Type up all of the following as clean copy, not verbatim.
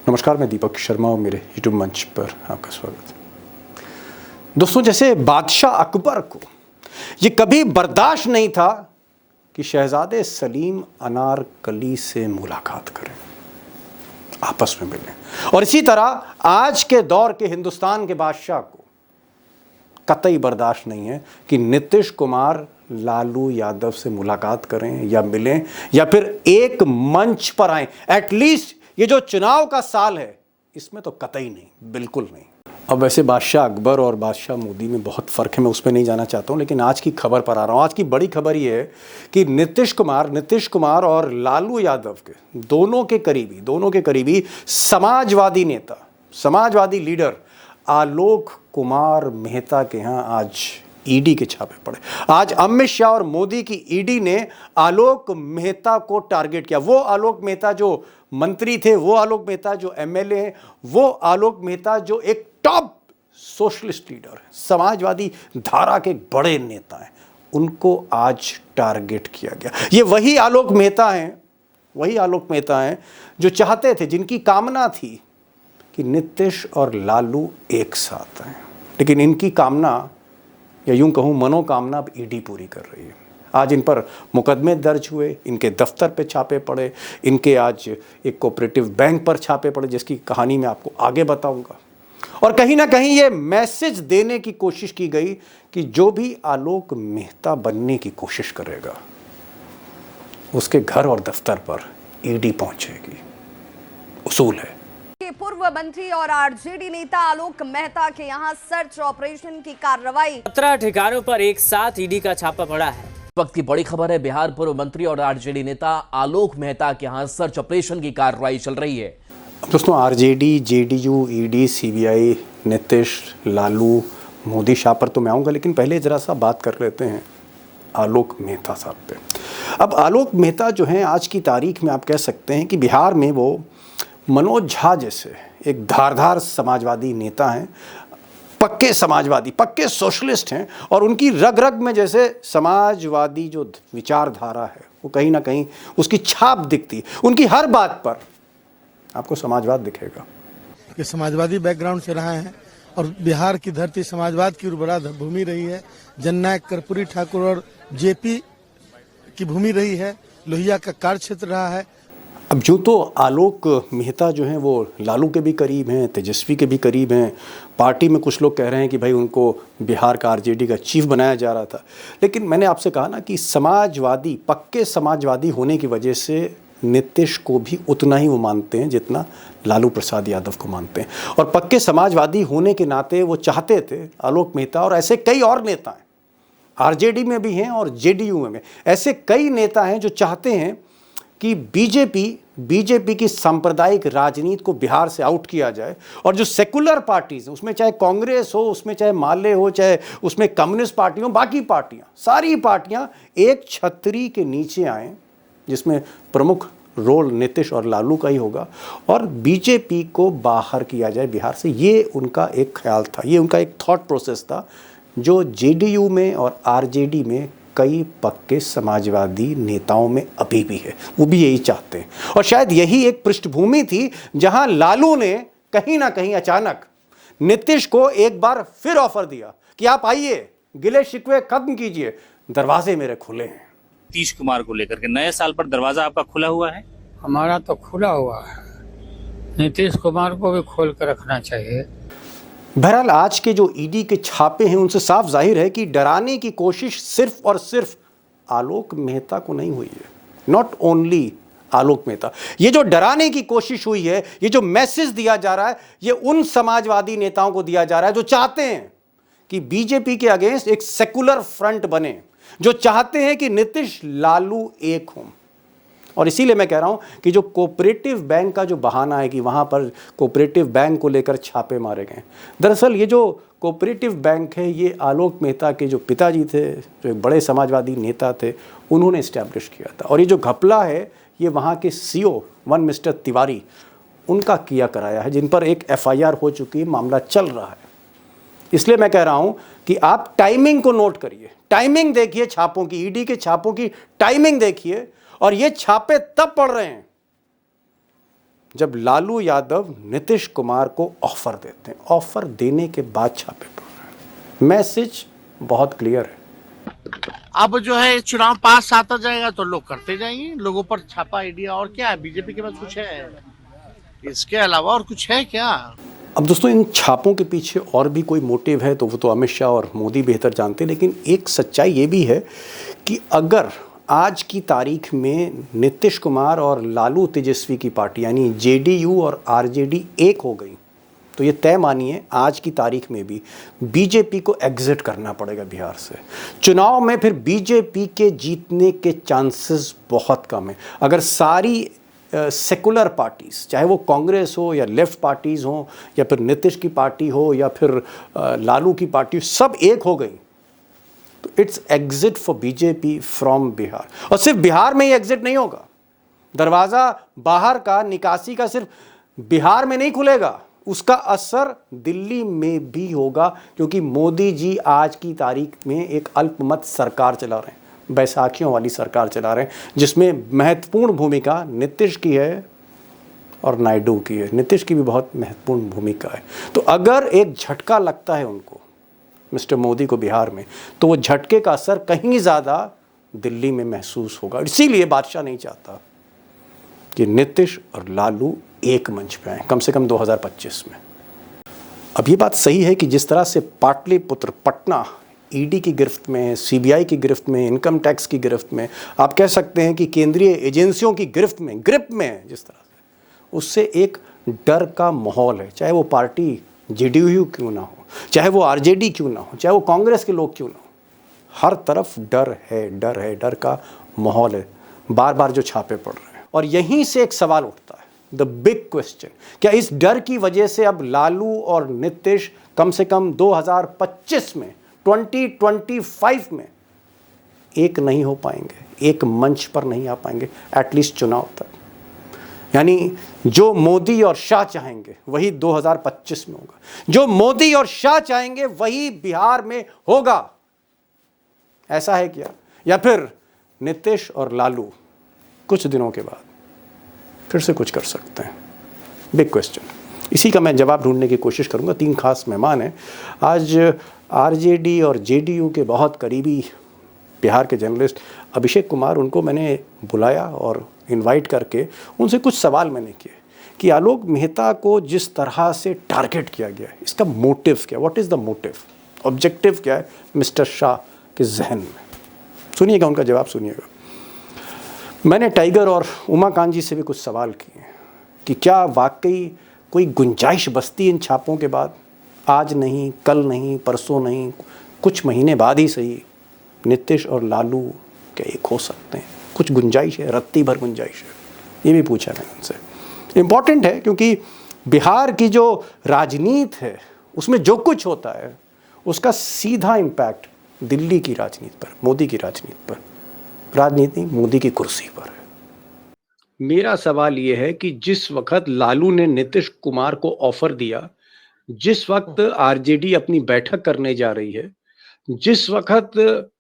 नमस्कार, मैं दीपक शर्मा और मेरे यूट्यूब मंच पर आपका स्वागत है। दोस्तों, जैसे बादशाह अकबर को ये कभी बर्दाश्त नहीं था कि शहजादे सलीम अनारकली से मुलाकात करें, आपस में मिलें, और इसी तरह आज के दौर के हिंदुस्तान के बादशाह को कतई बर्दाश्त नहीं है कि नीतीश कुमार लालू यादव से मुलाकात करें या मिलें या फिर एक मंच पर आए। एटलीस्ट ये जो चुनाव का साल है इसमें तो कतई नहीं, बिल्कुल नहीं। अब वैसे बादशाह अकबर और बादशाह मोदी में बहुत फ़र्क है, मैं उसमें नहीं जाना चाहता हूँ, लेकिन आज की खबर पर आ रहा हूँ। आज की बड़ी खबर ये है कि नीतीश कुमार और लालू यादव के दोनों के करीबी समाजवादी नेता, समाजवादी लीडर आलोक कुमार मेहता के यहाँ आज ईडी के छापे पड़े। आज अमित शाह और मोदी की ईडी ने आलोक मेहता को टारगेट किया। वो आलोक मेहता जो मंत्री थे, वो आलोक मेहता जो एमएलए हैं, वो आलोक मेहता जो एक टॉप सोशलिस्ट लीडर है, समाजवादी धारा के बड़े नेता हैं, उनको आज टारगेट किया गया। ये वही आलोक मेहता हैं जो चाहते थे, जिनकी कामना थी कि नीतीश और लालू एक साथ आए, लेकिन इनकी कामना या यूं कहूं मनोकामना अब ईडी पूरी कर रही है। आज इन पर मुकदमे दर्ज हुए, इनके दफ्तर पे छापे पड़े, इनके आज एक कोऑपरेटिव बैंक पर छापे पड़े, जिसकी कहानी मैं आपको आगे बताऊंगा। और कहीं ना कहीं ये मैसेज देने की कोशिश की गई कि जो भी आलोक मेहता बनने की कोशिश करेगा उसके घर और दफ्तर पर ईडी पहुंचेगी। उसूल है। पूर्व मंत्री और आरजेडी नेता आलोक मेहता के यहां सर्च ऑपरेशन की कार्रवाई 17 ठिकानों पर एक साथ ईडी का छापा पड़ा है। वक्त की बड़ी खबर है, बिहार पूर्व मंत्री और आरजेडी नेता आलोक मेहता के यहां सर्च ऑपरेशन की कार्रवाई चल रही है। दोस्तों, RJD, JDU, ED, CBI, Nitish, Lalu, Modi Shah पर तो मैं आऊँगा, लेकिन पहले ज़रा सा बात कर लेते हैं आलोक मेहता साहब पे। अब आलोक मेहता जो हैं, आज की तारीख में आप कह सकते हैं कि बिहार में वो मनोज झा जैसे एक धारदार समाजवादी नेता हैं, पक्के समाजवादी, पक्के सोशलिस्ट हैं, और उनकी रग रग में जैसे समाजवादी जो विचारधारा है वो कहीं ना कहीं उसकी छाप दिखती है। उनकी हर बात पर आपको समाजवाद दिखेगा। ये समाजवादी बैकग्राउंड से रहा है और बिहार की धरती समाजवाद की उर्वरा भूमि रही है। जननायक कर्पूरी ठाकुर और जेपी की भूमि रही है। लोहिया का कार्य क्षेत्र रहा है। अब जो तो आलोक मेहता जो हैं वो लालू के भी करीब हैं, तेजस्वी के भी करीब हैं। पार्टी में कुछ लोग कह रहे हैं कि भाई उनको बिहार का आरजेडी का चीफ बनाया जा रहा था, लेकिन मैंने आपसे कहा ना कि समाजवादी, पक्के समाजवादी होने की वजह से नीतीश को भी उतना ही वो मानते हैं जितना लालू प्रसाद यादव को मानते हैं। और पक्के समाजवादी होने के नाते वो चाहते थे, आलोक मेहता और ऐसे कई और नेता हैं, आरजेडी में भी हैं और जेडीयू में भी, ऐसे कई नेता हैं जो चाहते हैं कि बीजेपी की सांप्रदायिक राजनीति को बिहार से आउट किया जाए, और जो सेकुलर पार्टीज हैं, उसमें चाहे कांग्रेस हो, उसमें चाहे माले हो, चाहे उसमें कम्युनिस्ट पार्टी हो, बाकी पार्टियां, सारी पार्टियां एक छतरी के नीचे आएं, जिसमें प्रमुख रोल नीतीश और लालू का ही होगा, और बीजेपी को बाहर किया जाए बिहार से। ये उनका एक ख्याल था, ये उनका एक थॉट प्रोसेस था, जो जेडीयू में और आरजेडी में कई पक्के समाजवादी नेताओं में अभी भी है। वो भी यही चाहते हैं, और शायद यही एक पृष्ठभूमि थी जहां लालू ने कहीं ना कहीं अचानक नीतीश को एक बार फिर ऑफर दिया कि आप आइए, गिले शिकवे खत्म कीजिए, दरवाजे मेरे खुले हैं। नीतीश कुमार को लेकर के नए साल पर दरवाजा आपका खुला हुआ है? हमारा तो खुला हुआ है, नीतीश कुमार को भी खोल कर रखना चाहिए। बहरहाल आज के जो ईडी के छापे हैं उनसे साफ जाहिर है कि डराने की कोशिश सिर्फ और सिर्फ आलोक मेहता को नहीं हुई है। नॉट ओनली आलोक मेहता, ये जो डराने की कोशिश हुई है, ये जो मैसेज दिया जा रहा है, ये उन समाजवादी नेताओं को दिया जा रहा है जो चाहते हैं कि बीजेपी के अगेंस्ट एक सेकुलर फ्रंट बने, जो चाहते हैं कि नीतीश लालू एक हों। और इसीलिए मैं कह रहा हूं कि जो कोऑपरेटिव बैंक का जो बहाना है कि वहां पर कोऑपरेटिव बैंक को लेकर छापे मारे गए, दरअसल ये जो कोऑपरेटिव बैंक है ये आलोक मेहता के जो पिताजी थे, जो एक बड़े समाजवादी नेता थे, उन्होंने इस्टेब्लिश किया था। और ये जो घपला है ये वहाँ के सीईओ वन मिस्टर तिवारी, उनका किया कराया है, जिन पर एक एफआईआर हो चुकी है, मामला चल रहा है। इसलिए मैं कह रहा हूं कि आप टाइमिंग को नोट करिए, टाइमिंग देखिए छापों की, ईडी के छापों की टाइमिंग देखिए, और ये छापे तब पड़ रहे हैं जब लालू यादव नीतीश कुमार को ऑफर देते हैं, ऑफर देने के बाद छापे पड़ रहे हैं। मैसेज बहुत क्लियर है। अब जो है चुनाव पास आता जाएगा तो लोग करते जाएंगे, लोगों पर छापा आइडिया। और क्या है, बीजेपी के पास कुछ है इसके अलावा और कुछ है क्या? अब दोस्तों, इन छापों के पीछे और भी कोई मोटिव है तो वो तो अमित शाह और मोदी बेहतर जानते हैं, लेकिन एक सच्चाई ये भी है कि अगर आज की तारीख में नीतीश कुमार और लालू तेजस्वी की पार्टी यानी जेडीयू और आरजेडी एक हो गई तो ये तय मानिए आज की तारीख में भी बीजेपी को एग्जिट करना पड़ेगा बिहार से। चुनाव में फिर बीजेपी के जीतने के चांसेस बहुत कम है। अगर सारी सेकुलर पार्टीज़, चाहे वो कांग्रेस हो या लेफ्ट पार्टीज़ हो या फिर नीतीश की पार्टी हो या फिर लालू की पार्टी, सब एक हो गई तो it's exit for BJP from Bihar. और सिर्फ बिहार में ही एग्जिट नहीं होगा, दरवाज़ा बाहर का, निकासी का सिर्फ बिहार में नहीं खुलेगा, उसका असर दिल्ली में भी होगा, क्योंकि मोदी जी आज की तारीख में एक अल्पमत सरकार चला रहे हैं, बैसाखियों वाली सरकार चला रहे हैं, जिसमें महत्वपूर्ण भूमिका नीतीश की है और नायडू की है। नीतीश की भी बहुत महत्वपूर्ण भूमिका है। तो अगर एक झटका लगता है उनको, मिस्टर मोदी को बिहार में, तो वो झटके का असर कहीं ज़्यादा दिल्ली में महसूस होगा। इसीलिए बादशाह नहीं चाहता कि नीतीश और लालू एक मंच पे आए, कम से कम 2025 में। अब ये बात सही है कि जिस तरह से पाटलिपुत्र, पटना ईडी की गिरफ्त में, सीबीआई की गिरफ्त में, इनकम टैक्स की गिरफ्त में, आप कह सकते हैं कि केंद्रीय एजेंसियों की ग्रिप में है, जिस तरह से, उससे एक डर का माहौल है। चाहे वो पार्टी जेडीयू क्यों ना हो, चाहे वो आरजेडी क्यों ना हो, चाहे वो कांग्रेस के लोग क्यों ना हो, हर तरफ डर का माहौल है। बार बार जो छापे पड़ रहे हैं, और यहीं से एक सवाल उठता है, द बिग क्वेश्चन, क्या इस डर की वजह से अब लालू और नीतीश कम से कम 2025 में, 2025 में एक नहीं हो पाएंगे, एक मंच पर नहीं आ पाएंगे, एटलीस्ट चुनाव तक? यानी जो मोदी और शाह चाहेंगे वही 2025 में होगा, जो मोदी और शाह चाहेंगे वही बिहार में होगा। ऐसा है क्या? या फिर नीतीश और लालू कुछ दिनों के बाद फिर से कुछ कर सकते हैं? Big question. इसी का मैं जवाब ढूंढने की कोशिश करूंगा। 3 खास मेहमान हैं आज। आरजेडी और जेडीयू के बहुत करीबी बिहार के जर्नलिस्ट अभिषेक कुमार, उनको मैंने बुलाया और इनवाइट करके उनसे कुछ सवाल मैंने किए कि आलोक मेहता को जिस तरह से टारगेट किया गया है, इसका मोटिव क्या, what is the motive, objective क्या है मिस्टर शाह के जहन में? सुनिएगा, उनका जवाब सुनिएगा। मैंने टाइगर और उमाकांत जी से भी कुछ सवाल किए कि क्या वाकई कोई गुंजाइश बचती इन छापों के बाद? आज नहीं, कल नहीं, परसों नहीं, कुछ महीने बाद ही सही, नीतीश और लालू क्या एक हो सकते हैं? कुछ गुंजाइश है, रत्ती भर गुंजाइश है? ये भी पूछा मैंने उनसे। इम्पॉर्टेंट है क्योंकि बिहार की जो राजनीति है उसमें जो कुछ होता है उसका सीधा इम्पैक्ट दिल्ली की राजनीति पर, मोदी की राजनीति पर, राजनीति मोदी की कुर्सी पर है। मेरा सवाल ये है कि जिस वक्त लालू ने नीतीश कुमार को ऑफर दिया, जिस वक्त आरजेडी अपनी बैठक करने जा रही है, जिस वक्त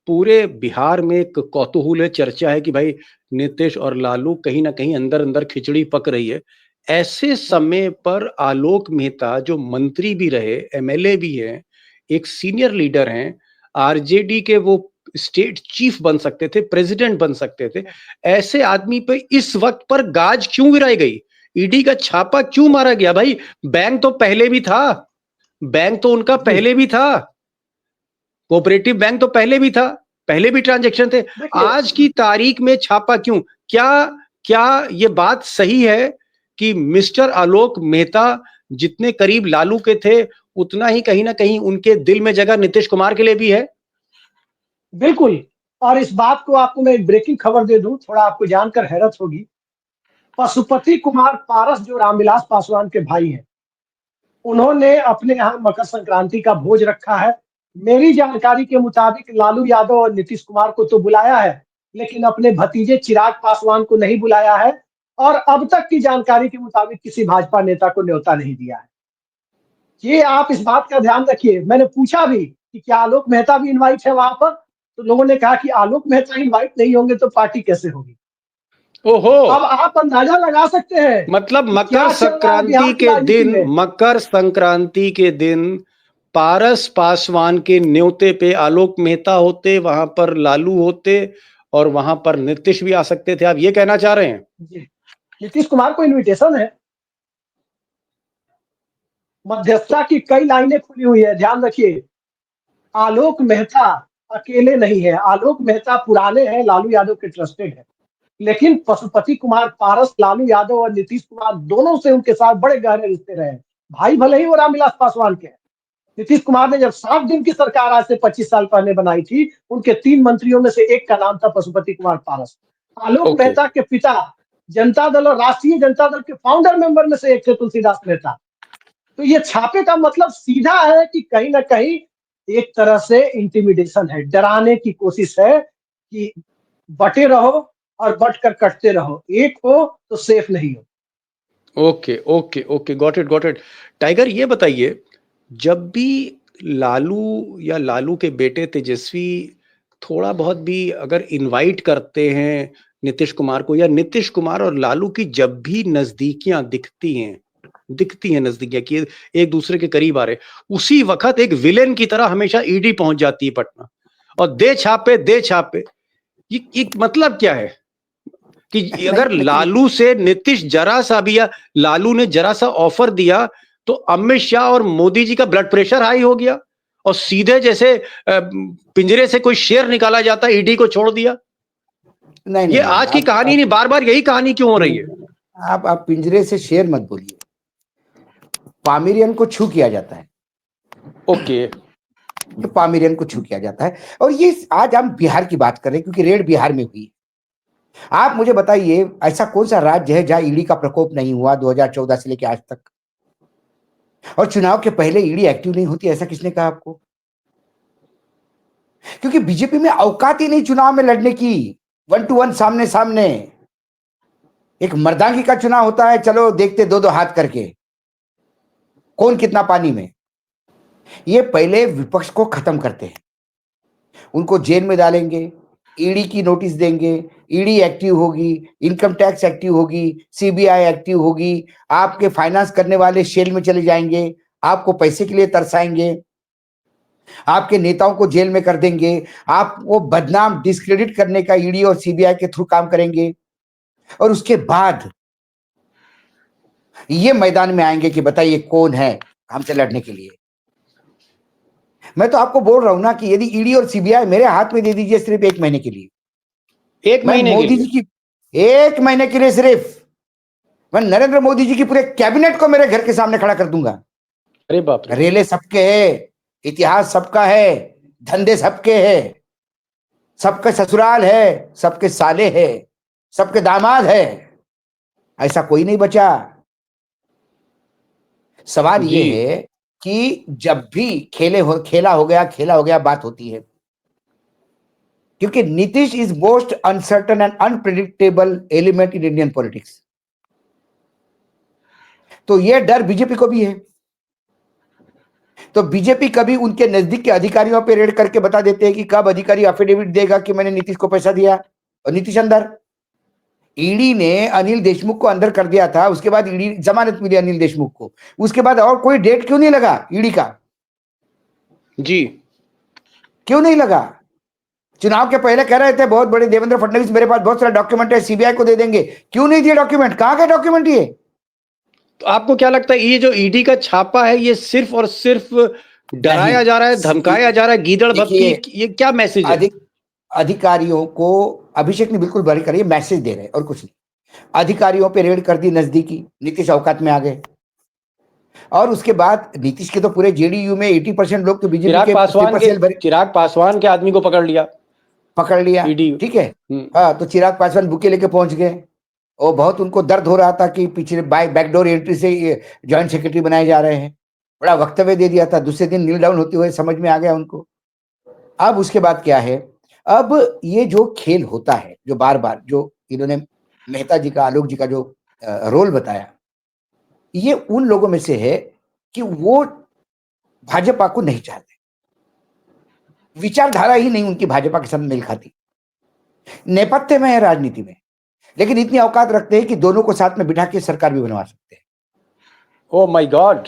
पूरे बिहार में एक कौतूहल है, चर्चा है कि भाई नीतीश और लालू कहीं ना कहीं अंदर अंदर खिचड़ी पक रही है, ऐसे समय पर आलोक मेहता जो मंत्री भी रहे, एमएलए भी हैं, एक सीनियर लीडर हैं, आरजेडी के वो स्टेट चीफ बन सकते थे, प्रेसिडेंट बन सकते थे, ऐसे आदमी पे इस वक्त पर गाज क्यों गिराई गई? ईडी का छापा क्यों मारा गया? भाई बैंक तो पहले भी था, बैंक तो उनका पहले भी था, कोऑपरेटिव बैंक तो पहले भी था, पहले भी ट्रांजैक्शन थे, आज की तारीख में छापा क्यों? क्या ये बात सही है कि मिस्टर आलोक मेहता जितने करीब लालू के थे उतना ही कहीं ना कहीं उनके दिल में जगह नीतीश कुमार के लिए भी है? बिल्कुल। और इस बात को आपको मैं एक ब्रेकिंग खबर दे दूं, थोड़ा आपको जानकर हैरत होगी। पशुपति कुमार पारस जो रामविलास पासवान के भाई हैं, उन्होंने अपने यहाँ मकर संक्रांति का भोज रखा है। मेरी जानकारी के मुताबिक लालू यादव और नीतीश कुमार को तो बुलाया है, लेकिन अपने भतीजे चिराग पासवान को नहीं बुलाया है, और अब तक की जानकारी के मुताबिक किसी भाजपा नेता को न्योता नहीं दिया है। ये आप इस बात का ध्यान रखिए। मैंने पूछा भी कि क्या आलोक मेहता भी इनवाइट है वहां पर, तो लोगों ने कहा कि आलोक मेहता इनवाइट नहीं होंगे तो पार्टी कैसे होगी। ओहो, अब आप अंदाजा लगा सकते हैं मतलब कि क्या चल रहा है बिहार की राजनीति में। मकर संक्रांति के दिन पारस पासवान के न्योते पे आलोक मेहता होते, वहां पर लालू होते और वहां पर नीतीश भी आ सकते थे, आप ये कहना चाह रहे हैं? जी, नीतीश कुमार को इनविटेशन है, मध्यस्थता की कई लाइनें खुली हुई है। ध्यान रखिए, आलोक मेहता अकेले नहीं है, आलोक मेहता पुराने हैं, लालू यादव के ट्रस्टेड है, लेकिन पशुपति कुमार पारस लालू यादव और नीतीश कुमार दोनों से उनके साथ बड़े गहरे रिश्ते रहे हैं। भाई भले ही वो रामविलास पासवान के हैं। नीतीश कुमार ने जब 7 दिन की सरकार आज से 25 साल पहले बनाई थी, उनके 3 मंत्रियों में से एक का नाम था पशुपति कुमार पारस। आलोक ओके। मेहता के पिता जनता दल और राष्ट्रीय जनता दल के फाउंडर मेंबर में से एक थे तुलसीदास मेहता। तो ये छापे का मतलब सीधा है कि कहीं ना कहीं एक तरह से इंटिमिडेशन है, डराने की कोशिश है कि बटे रहो और बट कर कटते रहो, एक हो तो सेफ नहीं हो। Okay okay okay, got it. Tiger, ये बताइए, जब भी लालू या लालू के बेटे तेजस्वी थोड़ा बहुत भी अगर इनवाइट करते हैं नीतीश कुमार को, या नीतीश कुमार और लालू की जब भी नजदीकियां दिखती हैं नजदीकियां कि एक दूसरे के करीब आ रहे, उसी वक्त एक विलेन की तरह हमेशा ईडी पहुंच जाती है पटना और दे छापे। ये मतलब क्या है कि अगर लालू से नीतीश जरा सा भी, या लालू ने जरा सा ऑफर दिया तो अमित शाह और मोदी जी का ब्लड प्रेशर हाई हो गया और सीधे जैसे पिंजरे से कोई शेर निकाला जाता, ईडी को छोड़ दिया? नहीं, ये आज की कहानी नहीं, बार बार यही कहानी क्यों हो रही है? आप पिंजरे से शेर मत बोलिए, पामिरियन को छू किया जाता है। ओके, तो पामिरियन को छू किया जाता है। और ये आज हम बिहार की बात कर रहे हैं क्योंकि रेड बिहार में हुई। आप मुझे बताइए, ऐसा कौन सा राज्य है जहां ईडी का प्रकोप नहीं हुआ 2014 से लेकर आज तक? और चुनाव के पहले ईडी एक्टिव नहीं होती, ऐसा किसने कहा आपको? क्योंकि बीजेपी में औकात ही नहीं चुनाव में लड़ने की, 1 to 1 सामने सामने। एक मर्दांगी का चुनाव होता है, चलो देखते दो हाथ करके कौन कितना पानी में। ये पहले विपक्ष को खत्म करते हैं, उनको जेल में डालेंगे, ईडी की नोटिस देंगे, ईडी एक्टिव होगी, इनकम टैक्स एक्टिव होगी, सीबीआई एक्टिव होगी, आपके फाइनेंस करने वाले शेल में चले जाएंगे, आपको पैसे के लिए तरसाएंगे, आपके नेताओं को जेल में कर देंगे, आपको बदनाम डिस्क्रेडिट करने का ईडी और सीबीआई के थ्रू काम करेंगे। और उसके बाद ये मैदान में आएंगे कि बताइए कौन है हमसे लड़ने के लिए। मैं तो आपको बोल रहा हूं ना कि यदि ईडी और सीबीआई मेरे हाथ में दे दीजिए सिर्फ 1 महीने के लिए, 1 महीने मोदी जी की 1 महीने के लिए सिर्फ मैं नरेंद्र मोदी जी की पूरे कैबिनेट को मेरे घर के सामने खड़ा कर दूंगा। अरे बाप रे। रेले सबके है, इतिहास सबका है, धंधे सबके है, सबके ससुराल है, सबके साले है, सबके दामाद है, ऐसा कोई नहीं बचा। सवाल ये है कि जब भी खेला हो गया बात होती है, क्योंकि Nitish is most uncertain and unpredictable element in Indian politics. तो यह डर बीजेपी को भी है। तो बीजेपी कभी उनके नजदीक के अधिकारियों पे रेड करके बता देते हैं कि कब अधिकारी एफिडेविट देगा कि मैंने नीतीश को पैसा दिया, और नीतीश अंदर। ईडी ने अनिल देशमुख को अंदर कर दिया था, उसके बाद ईडी जमानत मिली अनिल देशमुख को, उसके बाद और कोई डेट क्यों नहीं लगा ईडी का? जी, क्यों नहीं लगा? चुनाव के पहले कह रहे थे बहुत बड़े देवेंद्र फडणवीस, मेरे पास बहुत सारा डॉक्यूमेंट है, सीबीआई को दे देंगे। क्यों नहीं दिए डॉक्यूमेंट? कहां के डॉक्यूमेंट ये? तो आपको क्या लगता है ये जो ईडी का छापा है, ये सिर्फ और सिर्फ डराया जा रहा है, धमकाया जा रहा है, गीदड़ भक्ति, ये क्या मैसेज है? अधिकारियों को अभिषेक ने बिल्कुल बड़ी करी, मैसेज दे रहे और कुछ नहीं। अधिकारियों पे रेड कर दी नजदीकी, नीतीश औकात में आ गए। और उसके बाद नीतीश के तो पूरे जेडीयू में 80% लोग तो बीजेपी के चिराग पासवान के आदमी को पकड़ लिया, ठीक है। हाँ, तो चिराग पासवान बुके लेके पहुंच गए, और बहुत उनको दर्द हो रहा था कि पीछे बैकडोर एंट्री से ज्वाइंट सेक्रेटरी बनाए जा रहे हैं। बड़ा वक्तव्य दे दिया था, दूसरे दिन नील डाउन होते हुए समझ में आ गया उनको। अब उसके बाद क्या है, अब ये जो खेल होता है, जो बार बार जो इन्होंने मेहता जी का, आलोक जी का जो रोल बताया, ये उन लोगों में से है कि वो भाजपा को नहीं चाहते, विचारधारा ही नहीं उनकी भाजपा के साथ मेल खाती, नेपथ्य में है राजनीति में। लेकिन इतनी औकात रखते हैं कि दोनों को साथ में बिठा के सरकार भी बनवा सकते हैं। Oh my God.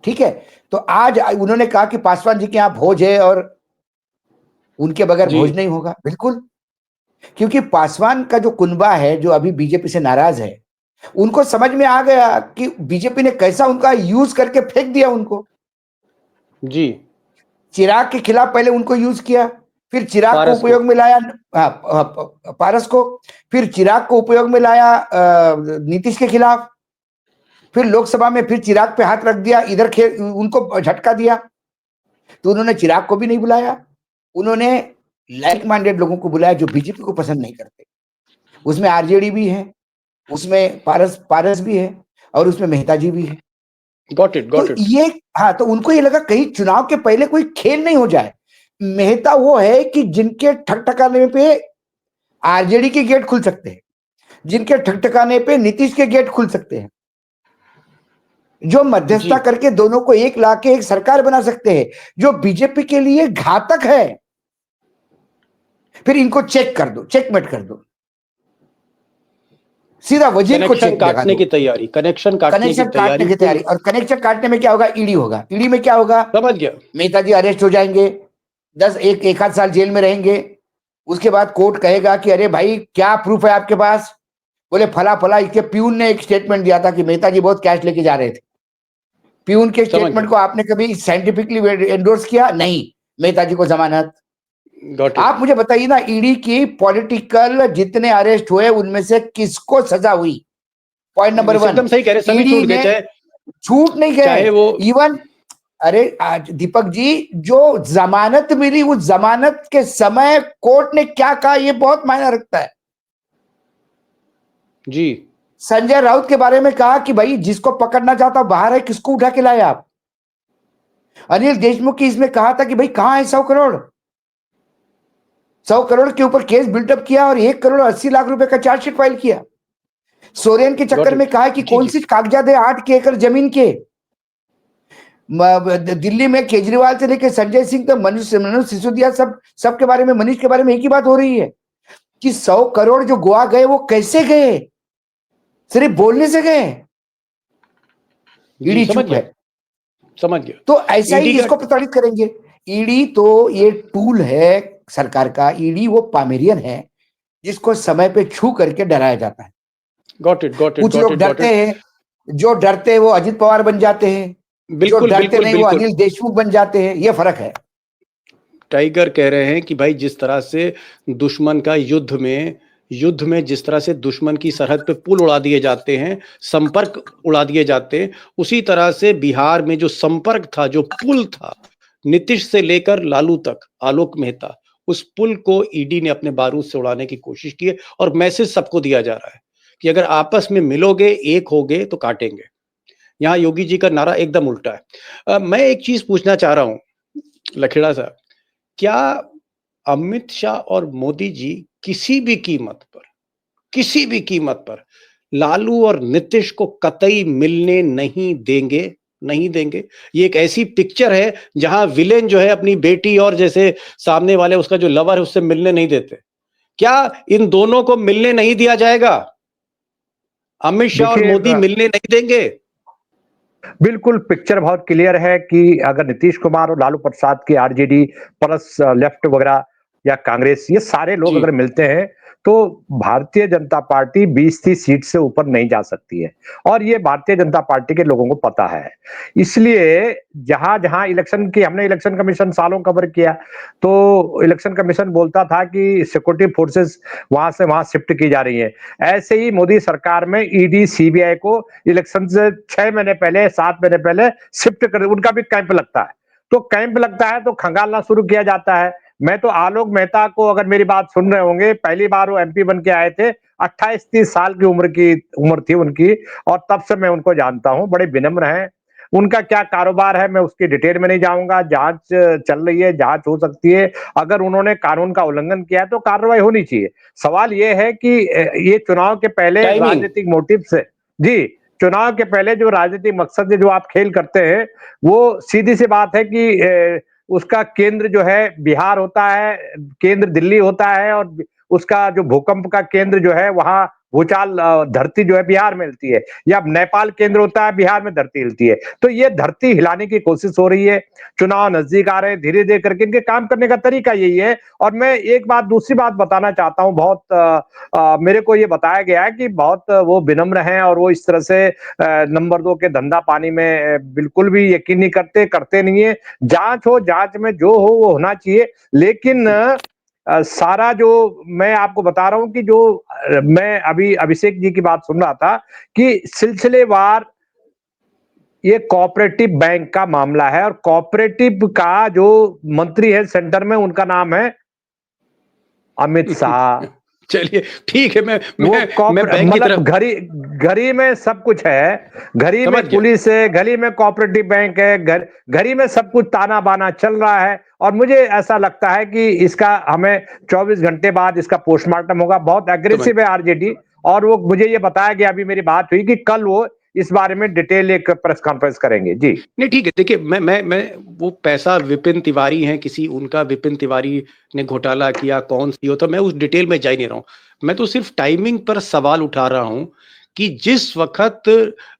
ठीक है, तो आज उन्होंने कहा कि पासवान जी के यहाँ भोज है और उनके बगैर जी। भोज नहीं होगा। बिल्कुल, क्योंकि पासवान का जो कुनबा है जो अभी बीजेपी से नाराज है, उनको समझ में आ गया कि बीजेपी ने कैसा उनका यूज करके फेंक दिया उनको। जी। चिराग के खिलाफ पहले उनको यूज किया, फिर चिराग को पारस को। उपयोग में लाया, पारस को, फिर चिराग को उपयोग में लाया नीतीश के खिलाफ, फिर लोकसभा में फिर चिराग पे हाथ रख दिया, इधर उनको झटका दिया। तो उन्होंने चिराग को भी नहीं बुलाया, उन्होंने लाइक माइंडेड लोगों को बुलाया जो बीजेपी को पसंद नहीं करते। उसमें आरजेडी भी है, उसमें पारस भी है और उसमें मेहता जी भी है। Got it, got it. ये हाँ, तो उनको ये लगा कहीं चुनाव के पहले कोई खेल नहीं हो जाए। मेहता वो है कि जिनके ठकठकाने पे आरजेडी के गेट खुल सकते हैं, जिनके ठकठकाने पे नीतीश के गेट खुल सकते हैं, जो मध्यस्थता करके दोनों को एक लाके एक सरकार बना सकते हैं, जो बीजेपी के लिए घातक है। फिर इनको चेक कर दो, चेकमेट कर दो, सीधा वजीर को चेक काटने की तैयारी, कनेक्शन काटने की तैयारी। और कनेक्शन काटने में क्या होगा? ईडी होगा। ईडी में क्या होगा? समझ गया। मेहता जी अरेस्ट हो जाएंगे, एक आध साल जेल में रहेंगे। उसके बाद कोर्ट कहेगा कि अरे भाई क्या प्रूफ है आपके पास? बोले फला फला। इसके प्यून ने एक स्टेटमेंट दिया था कि मेहता जी बहुत कैश लेके जा रहे थे। प्यून के स्टेटमेंट को आपने कभी साइंटिफिकली एंडोर्स किया? नहीं। मेहता जी को जमानत। आप मुझे बताइए ना, ईडी की पॉलिटिकल जितने अरेस्ट हुए उनमें से किसको सजा हुई? पॉइंट नंबर 1, एकदम सही कह रहे, सभी छूट गए, चाहे छूट नहीं गए वो इवन। अरे आज दीपक जी, जो जमानत मिली उस जमानत के समय कोर्ट ने क्या कहा ये बहुत मायने रखता है जी। संजय राउत के बारे में कहा कि भाई जिसको पकड़ना चाहता बाहर है, किसको उठा के लाए आप? अनिल देशमुख की इसमें कहा था कि भाई कहां है 100 करोड़? 100 करोड़ के ऊपर केस बिल्डअप किया और 1 करोड़ 80 लाख रुपए का चार्जशीट फाइल किया। सोरेन के चक्कर में कहा कि कौन सी कागजात है 8 एकड़ जमीन के। दिल्ली में केजरीवाल से लेकर संजय सिंह तक, मनीष सिसोदिया, सब के बारे में, मनीष के बारे में एक ही बात हो रही है कि 100 करोड़ जो गोवा गए वो कैसे गए? सिर्फ बोलने से गए। ईडी चुप है। समझ गया। तो ऐसा ही इसको प्रताड़ित करेंगे। ईडी तो ये टूल है सरकार का। ईडी वो पामेरियन है जिसको समय पे छू करके डराया जाता है। Got it, got it. कुछ लोग डरते हैं, जो डरते हैं वो अजित पवार बन जाते हैं, जो डरते नहीं वो अनिल देशमुख बन जाते हैं। ये फर्क है। टाइगर कह रहे हैं कि भाई जिस तरह से दुश्मन का युद्ध में जिस तरह से दुश्मन की सरहद पे पुल उड़ा दिए जाते हैं, संपर्क उड़ा दिए जाते हैं, उसी तरह से बिहार में जो संपर्क था, जो पुल था नीतीश से लेकर लालू तक, आलोक मेहता, उस पुल को ईडी ने अपने बारूद से उड़ाने की कोशिश की है। और मैसेज सबको दिया जा रहा है कि अगर आपस में मिलोगे, एक होगे तो काटेंगे। यहाँ योगी जी का नारा एकदम उल्टा है। मैं एक चीज पूछना चाह रहा हूं लखेड़ा साहब, क्या अमित शाह और मोदी जी किसी भी कीमत पर लालू और नीतीश को कतई मिलने नहीं देंगे? ये एक ऐसी पिक्चर है जहां विलेन जो है अपनी बेटी और जैसे सामने वाले उसका जो लवर है उससे मिलने नहीं देते। क्या इन दोनों को मिलने नहीं दिया जाएगा? अमित शाह और मोदी मिलने नहीं देंगे? बिल्कुल, पिक्चर बहुत क्लियर है कि अगर नीतीश कुमार और लालू प्रसाद की आरजेडी प्लस लेफ्ट वगैरह या कांग्रेस, ये सारे लोग अगर मिलते हैं तो भारतीय जनता पार्टी 20-30 सीट से ऊपर नहीं जा सकती है। और ये भारतीय जनता पार्टी के लोगों को पता है। इसलिए जहां इलेक्शन की, हमने इलेक्शन कमीशन सालों कवर किया, तो इलेक्शन कमीशन बोलता था कि सिक्योरिटी फोर्सेस वहां से वहां शिफ्ट की जा रही है। ऐसे ही मोदी सरकार में ईडी सीबीआई को इलेक्शन से 6 महीने पहले, 7 महीने पहले शिफ्ट कर, उनका भी कैंप लगता है। तो कैंप लगता है तो खंगालना शुरू किया जाता है। मैं तो आलोक मेहता को, अगर मेरी बात सुन रहे होंगे, पहली बार वो एमपी बन के आए थे, 28-30 साल की उम्र थी उनकी, और तब से मैं उनको जानता हूं। बड़े विनम्र हैं। उनका क्या कारोबार है मैं उसकी डिटेल में नहीं जाऊंगा। जांच चल रही है, जांच हो सकती है। अगर उन्होंने कानून का उल्लंघन किया तो कार्रवाई होनी चाहिए। सवाल ये है कि ये चुनाव के पहले राजनीतिक मोटिव से, जी, चुनाव के पहले जो राजनीतिक मकसद से जो आप खेल करते हैं, वो सीधी सी बात है कि उसका केंद्र जो है बिहार होता है, केंद्र दिल्ली होता है, और उसका जो भूकंप का केंद्र जो है वहां भूचाल धरती जो है बिहार में हिलती है, या नेपाल केंद्र होता है बिहार में धरती हिलती है। तो ये धरती हिलाने की कोशिश हो रही है। चुनाव नजदीक आ रहे हैं, धीरे धीरे करके इनके काम करने का तरीका यही है। और मैं एक बात, दूसरी बात बताना चाहता हूं, बहुत मेरे को ये बताया गया है कि बहुत वो विनम्र हैं और वो इस तरह से नंबर 2 के धंधा पानी में बिल्कुल भी यकीन नहीं करते नहीं है। जांच हो, जांच में जो हो वो होना चाहिए। लेकिन सारा जो मैं आपको बता रहा हूं कि जो मैं अभी अभिषेक जी की बात सुन रहा था कि सिलसिलेवार ये कोऑपरेटिव बैंक का मामला है, और कोऑपरेटिव का जो मंत्री है सेंटर में, उनका नाम है अमित शाह। चलिए ठीक है, मैं बैंक की तरफ, घड़ी में सब कुछ है, घड़ी में पुलिस है, घड़ी में कोऑपरेटिव बैंक है, घड़ी में सब कुछ ताना बाना चल रहा है। और मुझे ऐसा लगता है कि इसका हमें 24 घंटे बाद इसका पोस्टमार्टम होगा। बहुत एग्रेसिव है आरजेडी, और वो मुझे ये बताया गया, अभी मेरी बात हुई कि कल वो इस बारे में डिटेल एक प्रेस कॉन्फ्रेंस करेंगे। जी नहीं ठीक है, देखिए मैं वो पैसा विपिन तिवारी हैं, किसी उनका विपिन तिवारी ने घोटाला किया, कौन सी हो, तो मैं उस डिटेल में जा ही नहीं रहा हूं। मैं तो सिर्फ टाइमिंग पर सवाल उठा रहा हूं कि जिस वक्त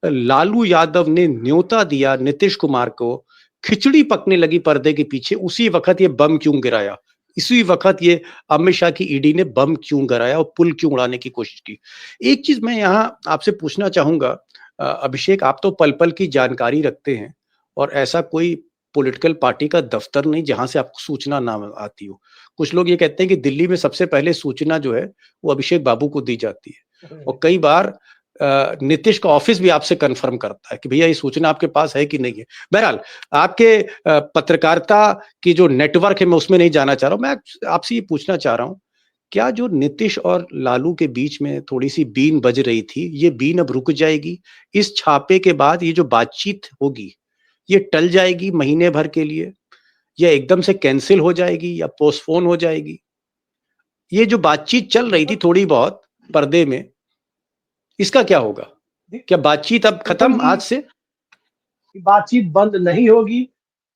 लालू यादव ने न्योता दिया नीतीश कुमार को, खिचड़ी पकने लगी पर्दे के पीछे, उसी वक्त ये बम क्यों गिराया, इसी वक्त ये अमित शाह की ईडी ने बम क्यों गिराया और पुल क्यों उड़ाने की कोशिश की। एक चीज मैं यहाँ आपसे पूछना चाहूंगा अभिषेक, आप तो पल पल की जानकारी रखते हैं, और ऐसा कोई पॉलिटिकल पार्टी का दफ्तर नहीं जहां से आपको सूचना ना आती हो। कुछ लोग ये कहते हैं कि दिल्ली में सबसे पहले सूचना जो है वो अभिषेक बाबू को दी जाती है, और कई बार नीतीश का ऑफिस भी आपसे कंफर्म करता है कि भैया ये सूचना आपके पास है कि नहीं है। बहरहाल आपके पत्रकारिता की जो नेटवर्क है मैं उसमें नहीं जाना चाह रहा हूं। मैं आपसे ये पूछना चाह रहा हूं, क्या जो नीतीश और लालू के बीच में थोड़ी सी बीन बज रही थी, ये बीन अब रुक जाएगी? इस छापे के बाद ये जो बातचीत होगी ये टल जाएगी महीने भर के लिए, या एकदम से कैंसिल हो जाएगी, या पोस्टपोन हो जाएगी? ये जो बातचीत चल रही थी थोड़ी बहुत पर्दे में, इसका क्या होगा? क्या बातचीत अब खत्म आज से? बातचीत बंद नहीं होगी,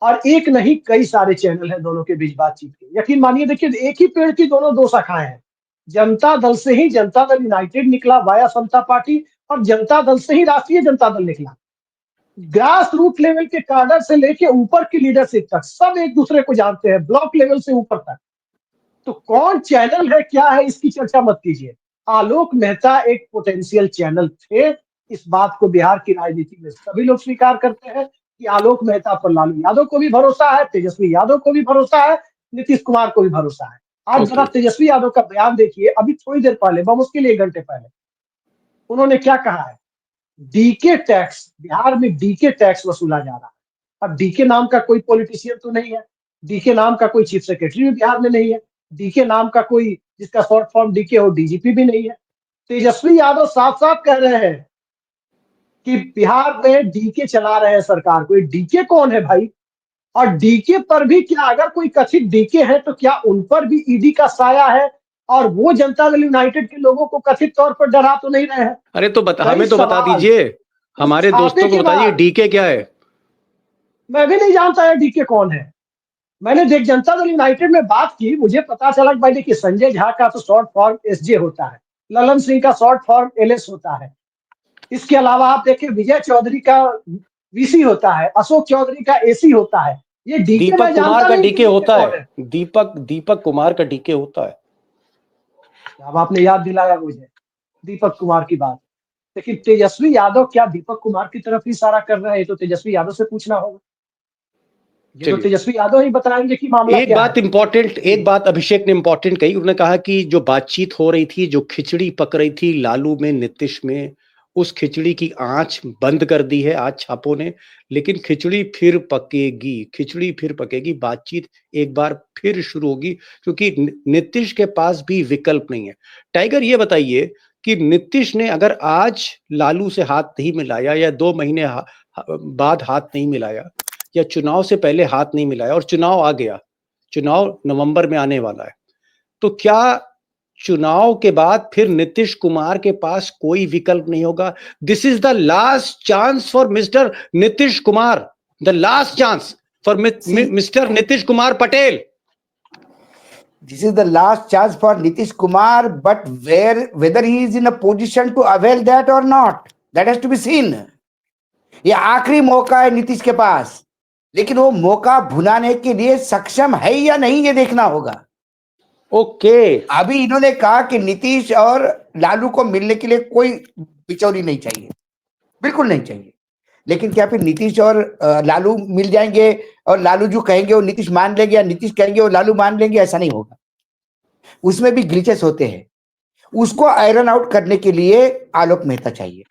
और एक नहीं कई सारे चैनल हैं दोनों के बीच बातचीत के। यकीन मानिए, देखिए एक ही पेड़ की दोनों दो शाखाएं हैं। जनता दल से ही जनता दल यूनाइटेड निकला वाया समता पार्टी, और जनता दल से ही राष्ट्रीय जनता दल निकला। ग्रास रूट लेवल के काडर से लेके ऊपर की लीडरशिप तक सब एक दूसरे को जानते हैं, ब्लॉक लेवल से ऊपर तक। तो कौन चैनल है, क्या है, इसकी चर्चा मत कीजिए। आलोक मेहता एक पोटेंशियल चैनल थे, इस बात को बिहार की राजनीति में सभी लोग स्वीकार करते हैं कि आलोक मेहता पर लालू यादव को भी भरोसा है, तेजस्वी यादव को भी भरोसा है, नीतीश कुमार को भी भरोसा है। आज जरा तेजस्वी यादव का बयान देखिए, अभी थोड़ी देर पहले, मुश्किल 1 घंटे पहले उन्होंने क्या कहा है। डीके टैक्स, बिहार में डीके टैक्स वसूला जा रहा है। अब डीके नाम का कोई पॉलिटिशियन तो नहीं है, डीके नाम का कोई चीफ सेक्रेटरी भी बिहार में नहीं है, डीके नाम का कोई जिसका शॉर्ट फॉर्म डीके हो डीजीपी भी नहीं है। तेजस्वी यादव साफ साफ कह रहे हैं कि बिहार में डीके चला रहे हैं सरकार को। डीके कौन है भाई? और डीके पर भी क्या, अगर कोई कथित डीके है तो क्या उन पर भी ईडी का साया है, और वो जनता दल यूनाइटेड के लोगों को कथित तौर पर डरा तो नहीं रहे हैं? अरे तो हमें तो बता दीजिए, हमारे दोस्तों को बताइए डीके क्या है। मैं भी नहीं जानता है डीके कौन है। मैंने देख जनता दल यूनाइटेड में बात की, मुझे पता चला कि भाई देखिए, संजय झा का तो शॉर्ट फॉर्म एसजे होता है, ललन सिंह का शॉर्ट फॉर्म एलएस होता है। इसके अलावा आप देखिए, विजय चौधरी का वीसी होता है, अशोक चौधरी का एसी होता है। ये दीपक कुमार का डीके होता है, दीपक कुमार का डीके होता है। अब आपने याद दिलाया मुझे दीपक कुमार की बात। लेकिन तेजस्वी यादव क्या दीपक कुमार की तरफ ही इशारा कर रहे हैं? तो तेजस्वी यादव से पूछना होगा, ये तो तेजस्वी यादव ही बताएंगे कि मामला क्या है। एक बात अभिषेक ने इंपॉर्टेंट कही, उन्होंने कहा कि जो बातचीत हो रही थी, जो खिचड़ी पक रही थी लालू में नीतीश में, उस खिचड़ी की आंच बंद कर दी है आज छापों ने, लेकिन खिचड़ी फिर पकेगी, बातचीत एक बार फिर शुरू होगी, क्योंकि नीतीश के पास भी विकल्प नहीं है। टाइगर, ये बताइए कि नीतीश ने अगर आज लालू से हाथ नहीं मिलाया, या 2 महीने बाद हाथ नहीं मिलाया, या चुनाव से पहले हाथ नहीं मिलाया, और चुनाव आ गया, चुनाव नवंबर में आने वाला है, तो क्या चुनाव के बाद फिर नीतीश कुमार के पास कोई विकल्प नहीं होगा? This is the last chance for mister Nitish Kumar, the last chance for mister Nitish Kumar Patel. This is the last chance for Nitish Kumar, but whether he is in a position to avail that or not, that has to be seen. ये आखिरी मौका है नीतीश के पास, लेकिन वो मौका भुनाने के लिए सक्षम है या नहीं ये देखना होगा। ओके अभी इन्होंने कहा कि नीतीश और लालू को मिलने के लिए कोई बिचौली नहीं चाहिए, बिल्कुल नहीं चाहिए। लेकिन क्या फिर नीतीश और लालू मिल जाएंगे और लालू जो कहेंगे वो नीतीश मान लेंगे, या नीतीश कहेंगे वो लालू मान लेंगे? ऐसा नहीं होगा। उसमें भी ग्लिचेस होते हैं, उसको आयरन आउट करने के लिए आलोक मेहता चाहिए।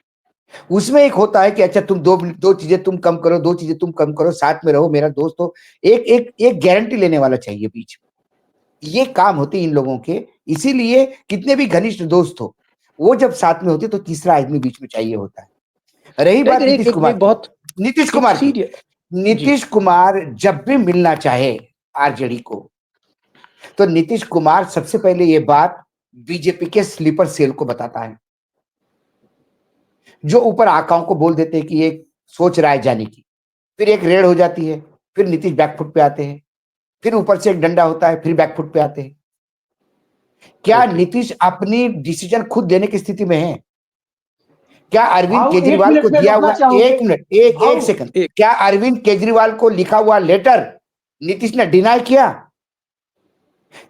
उसमें एक होता है कि अच्छा तुम दो चीजें तुम कम करो, दो चीजें तुम कम करो, साथ में रहो, मेरा दोस्त हो। एक गारंटी लेने वाला चाहिए बीच में। ये काम होते इन लोगों के, इसीलिए कितने भी घनिष्ठ दोस्त हो, वो जब साथ में होते तो तीसरा आदमी बीच में चाहिए होता है। रही बात नीतीश कुमार की, नीतीश कुमार जब भी मिलना चाहे आरजेडी को, तो नीतीश कुमार सबसे पहले ये बात बीजेपी के स्लीपर सेल को बताता है, जो ऊपर आकाओं को बोल देते हैं कि ये सोच रहा है जाने की, फिर एक रेड हो जाती है, फिर नीतीश बैकफुट पे आते हैं, फिर ऊपर से एक डंडा होता है, फिर बैकफुट पे आते हैं। क्या नीतीश अपनी डिसीजन खुद देने की स्थिति में है? क्या अरविंद केजरीवाल को दिया हुआ, एक सेकंड, क्या अरविंद केजरीवाल को लिखा हुआ लेटर नीतीश ने डिनाई किया?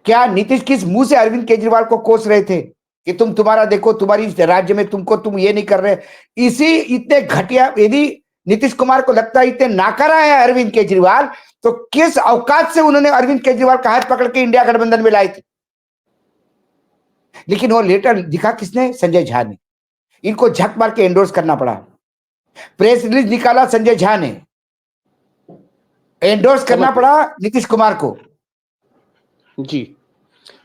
क्या नीतीश किस मुंह से अरविंद केजरीवाल को कोस रहे थे कि तुम्हारा देखो, तुम्हारी राज्य में तुम ये नहीं कर रहे? इसी इतने घटिया, यदि नीतीश कुमार को लगता है इतने नाकारा है अरविंद केजरीवाल, तो किस औकात से उन्होंने अरविंद केजरीवाल का हाथ पकड़ के इंडिया गठबंधन में लाए थे? लेकिन वो लेटर दिखा किसने? संजय झा ने। इनको झक मार के एंडोर्स करना पड़ा। प्रेस रिलीज निकाला संजय झा ने, एंडोर्स करना पड़ा नीतीश कुमार को। जी,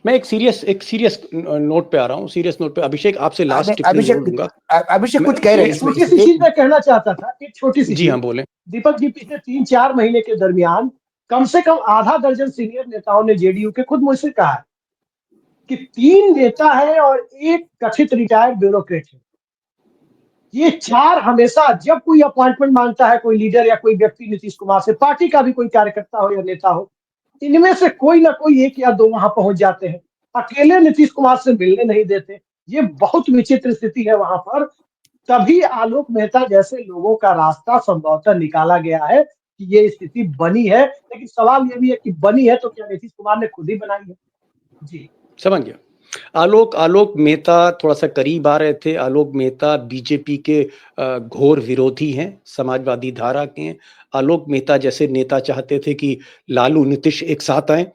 मैं एक सीरियस नोट पे आ रहा हूँ, सीरियस नोट पे। अभिषेक, आपसे लास्ट अभिषेक कुछ कह रहे हैं। छोटी सी चीज मैं कहना चाहता था, एक छोटी सी। जी हाँ, बोले। दीपक जी, पिछले 3-4 महीने के दरमियान कम से कम आधा दर्जन सीनियर नेताओं ने जेडीयू के खुद मुझसे कहा है कि 3 नेता है और एक कथित रिटायर्ड ब्यूरोक्रेट है। ये 4 हमेशा जब कोई अपॉइंटमेंट मांगता है कोई लीडर या कोई व्यक्ति नीतीश कुमार से, पार्टी का भी कोई कार्यकर्ता हो या नेता हो, इनमें से कोई ना कोई 1 या 2 वहां पहुंच जाते हैं। अकेले नीतीश कुमार से मिलने नहीं देते। ये बहुत विचित्र स्थिति है वहां पर। तभी आलोक मेहता जैसे लोगों का रास्ता संभवतः निकाला गया है कि ये स्थिति बनी है। लेकिन सवाल ये भी है कि बनी है तो क्या नीतीश कुमार ने खुद ही बनाई है? जी, समझ गया। आलोक मेहता थोड़ा सा करीब आ रहे थे। आलोक मेहता बीजेपी के घोर विरोधी हैं, समाजवादी धारा के हैं। आलोक मेहता जैसे नेता चाहते थे कि लालू नीतीश एक साथ आए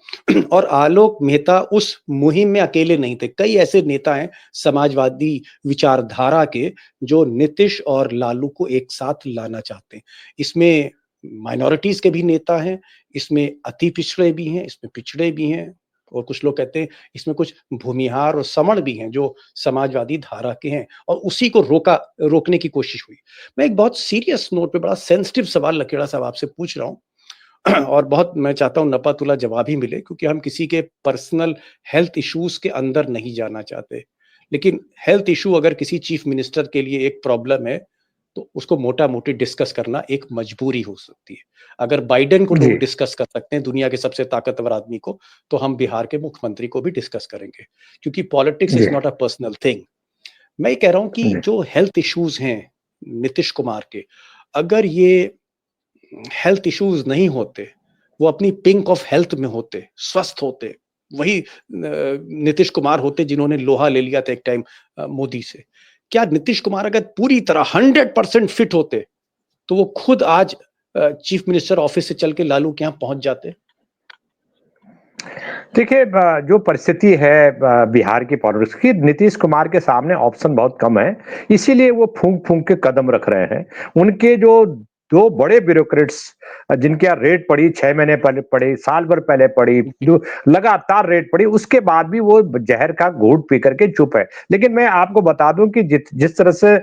और आलोक मेहता उस मुहिम में अकेले नहीं थे। कई ऐसे नेता हैं समाजवादी विचारधारा के जो नीतीश और लालू को एक साथ लाना चाहते हैं। इसमें माइनॉरिटीज के भी नेता हैं, इसमें अति पिछड़े भी हैं, इसमें पिछड़े भी हैं, और कुछ लोग कहते हैं इसमें कुछ भूमिहार और समण भी हैं जो समाजवादी धारा के हैं, और उसी को रोकने की कोशिश हुई। मैं एक बहुत सीरियस नोट पे बड़ा सेंसिटिव सवाल लकेड़ा साहब आपसे पूछ रहा हूँ और बहुत मैं चाहता हूँ नपातुला जवाब ही मिले, क्योंकि हम किसी के पर्सनल हेल्थ इश्यूज के अंदर नहीं जाना चाहते। लेकिन हेल्थ इशू अगर किसी चीफ मिनिस्टर के लिए एक प्रॉब्लम है तो उसको मोटा मोटी डिस्कस करना एक मजबूरी हो सकती है। अगर बाइडेन को लोग डिस्कस कर सकते हैं, दुनिया के सबसे ताकतवर आदमी को, तो हम बिहार के मुख्यमंत्री को भी डिस्कस करेंगे, क्योंकि politics is not a personal thing. मैं ये कह रहा हूं कि जो हेल्थ इश्यूज हैं नीतीश कुमार के, अगर ये हेल्थ इश्यूज नहीं होते, वो अपनी पिंक ऑफ हेल्थ में होते, स्वस्थ होते, वही नीतीश कुमार होते जिन्होंने लोहा ले लिया था एक टाइम मोदी से। क्या नीतीश कुमार अगर पूरी तरह 100% फिट होते तो वो खुद आज चीफ मिनिस्टर ऑफिस से चल के लालू के यहाँ पहुंच जाते? देखिए, जो परिस्थिति है बिहार की पॉलिटिक्स की, नीतीश कुमार के सामने ऑप्शन बहुत कम है, इसीलिए वो फूंक फूंक के कदम रख रहे हैं। उनके जो 2 बड़े ब्यूरोक्रेट्स जिनके रेड पड़ी, 6 महीने पहले पड़ी, साल भर पहले पड़ी, जो लगातार रेड पड़ी, उसके बाद भी वो जहर का घूंट पी करके चुप है। लेकिन मैं आपको बता दूं कि जिस तरह से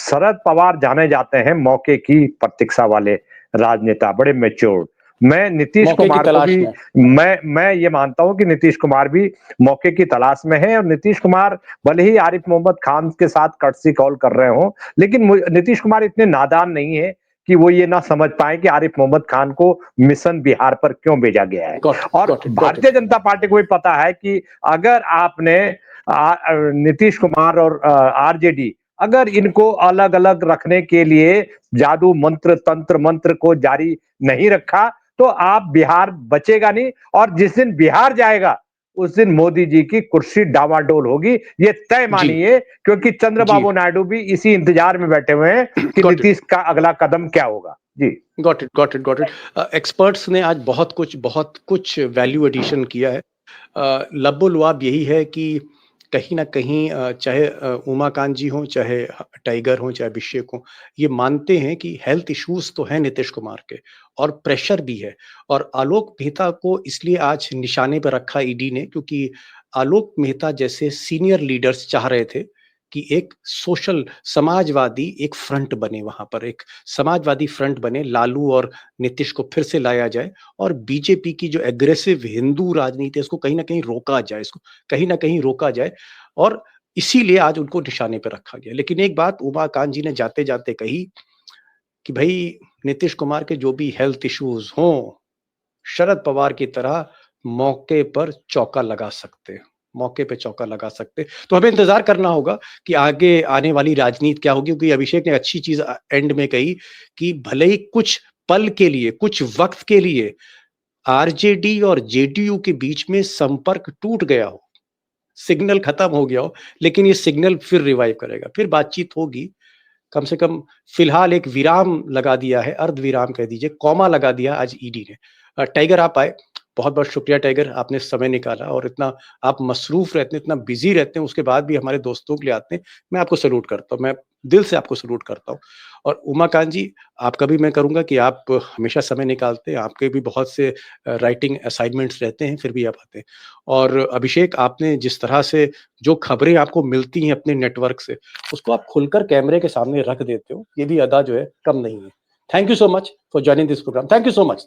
शरद पवार जाने जाते हैं मौके की प्रतीक्षा वाले राजनेता, बड़े मैच्योर, मैं नीतीश कुमार को भी मैं ये मानता हूं कि नीतीश कुमार भी मौके की तलाश में है। और नीतीश कुमार भले ही आरिफ मोहम्मद खान के साथ कर्टसी कॉल कर रहे हो, लेकिन नीतीश कुमार इतने नादान नहीं है कि वो ये ना समझ पाए कि आरिफ मोहम्मद खान को मिशन बिहार पर क्यों भेजा गया है। और भारतीय जनता पार्टी को भी पता है कि अगर आपने नीतीश कुमार और आरजेडी अगर इनको अलग अलग रखने के लिए जादू मंत्र तंत्र मंत्र को जारी नहीं रखा तो आप बिहार बचेगा नहीं, और जिस दिन बिहार जाएगा उस दिन मोदी जी की कुर्सी डावाडोल होगी, ये तय मानिए, क्योंकि चंद्रबाबू नायडू भी इसी इंतजार में बैठे हुए हैं कि नीतीश का अगला कदम क्या होगा। जी, गॉट इट। एक्सपर्ट्स ने आज बहुत कुछ वैल्यू एडिशन किया है। लबोलुआब यही है कि कहीं ना कहीं चाहे उमाकांत जी हों, चाहे टाइगर हों, चाहे अभिषेक हों, ये मानते हैं कि हेल्थ इश्यूज तो हैं नीतीश कुमार के और प्रेशर भी है। और आलोक मेहता को इसलिए आज निशाने पर रखा ईडी ने क्योंकि आलोक मेहता जैसे सीनियर लीडर्स चाह रहे थे कि एक सोशल समाजवादी एक फ्रंट बने, वहां पर एक समाजवादी फ्रंट बने, लालू और नीतीश को फिर से लाया जाए और बीजेपी की जो एग्रेसिव हिंदू राजनीति है इसको कहीं ना कहीं रोका जाए, इसको कहीं ना कहीं रोका जाए, और इसीलिए आज उनको निशाने पर रखा गया। लेकिन एक बात उमाकांत जी ने जाते जाते कही कि भाई नीतीश कुमार के जो भी हेल्थ इश्यूज हों, शरद पवार की तरह मौके पर चौका लगा सकते, मौके पे चौका लगा सकते। तो हमें इंतजार करना होगा कि आगे आने वाली राजनीति क्या होगी, क्योंकि अभिषेक ने अच्छी चीज एंड में कही कि भले ही कुछ पल के लिए, कुछ वक्त के लिए आरजेडी और जेडीयू के बीच में संपर्क टूट गया हो, सिग्नल खत्म हो गया हो, लेकिन ये सिग्नल फिर रिवाइव करेगा, फिर बातचीत होगी। कम से कम फिलहाल एक विराम लगा दिया है, अर्ध विराम कह दीजिए, कॉमा लगा दिया आज ईडी ने। टाइगर आप आए, बहुत बहुत शुक्रिया टाइगर, आपने समय निकाला और इतना आप मसरूफ रहते हैं, इतना बिजी रहते हैं, उसके बाद भी हमारे दोस्तों के लिए आते हैं। मैं आपको सैल्यूट करता हूँ, मैं दिल से आपको सैल्यूट करता हूँ। और उमाकांत जी, आपका भी मैं करूंगा कि आप हमेशा समय निकालते हैं, आपके भी बहुत से राइटिंग असाइनमेंट्स रहते हैं, फिर भी आप आते हैं। और अभिषेक, आपने जिस तरह से जो खबरें आपको मिलती हैं अपने नेटवर्क से, उसको आप खुलकर कैमरे के सामने रख देते हो, ये भी अदा जो है कम नहीं है। Thank you so much for joining this program. Thank you so much.